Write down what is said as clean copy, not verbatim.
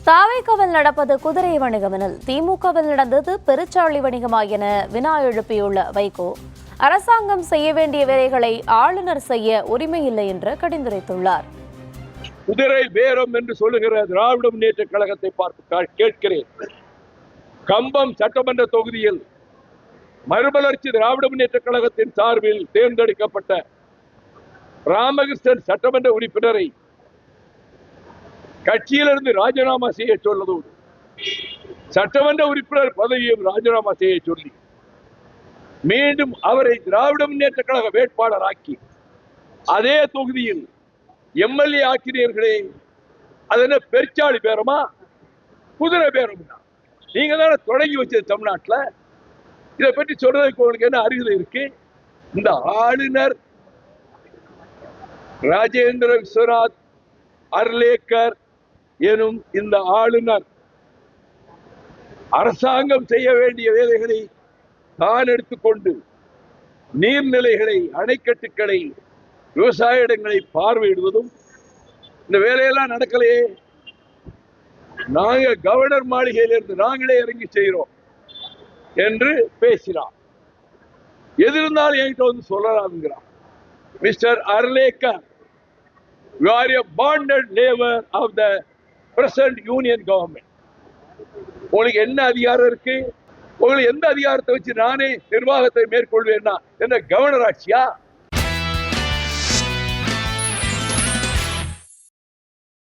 தாவேக்காவில் நடப்பது குதிரை வணிகமெனில் திமுகவில் நடந்தது பெருச்சாளி வணிகமா என வினா எழுப்பியுள்ள வைகோ, அரசாங்கம் செய்ய வேண்டிய வேலைகளை ஆளுநர் செய்ய உரிமையில்லை என்று கடிந்துரைத்துள்ளார். குதிரை பேரம் என்று சொல்லுகிற திராவிட முன்னேற்ற கழகத்தை பார்த்து கேட்கிறேன். கம்பம் சட்டமன்ற தொகுதியில் மறுமலர்ச்சி திராவிட முன்னேற்ற கழகத்தின் சார்பில் தேர்ந்தெடுக்கப்பட்ட ராமகிருஷ்ணன் சட்டமன்ற உறுப்பினரை கட்சியிலிருந்து ராஜினாமா செய்ய சொல்வதோடு சட்டமன்ற உறுப்பினர் பதவியும் ராஜினாமா செய்ய சொல்லி மீண்டும் அவரை திராவிட முன்னேற்ற கழக வேட்பாளராக்கி அதே தொகுதியில் எம்எல்ஏ ஆக்கினீர்களே, அது என்ன பெருச்சாளி பேரமா குதிரை பேரம்? நீங்க தானே தொடங்கி வச்சது தமிழ்நாட்டில். இதை பற்றி சொல்றதுக்கு உங்களுக்கு என்ன அருகதை இருக்கு? இந்த ஆளுநர் ராஜேந்திர விஸ்வநாத் அர்லேக்கர் எனும் இந்த ஆளுநர் அரசாங்கம் செய்ய வேண்டிய வேலைகளை தான் எடுத்துக்கொண்டு நீர்நிலைகளை, அணைக்கட்டுகளை, விவசாய இடங்களை பார்வையிடுவதும் இந்த வேலையெல்லாம் நடக்கலையே. நாங்க கவர்னர் மாளிகையிலிருந்து நாங்களே இறங்கி செய்கிறோம் என்று பேசினார். எது இருந்தாலும் என்கிட்ட வந்து சொல்லலாம்ங்கிறார். Mister Arlekar, you are a bonded labor of the present union government. உங்களுக்கு என்ன அதிகாரம் இருக்கு? உங்களுக்கு எந்த அதிகாரத்தை வச்சு நானே நிர்வாகத்தை மேற்கொள்வேன்னா என்ன கவர்னர் ஆட்சியா?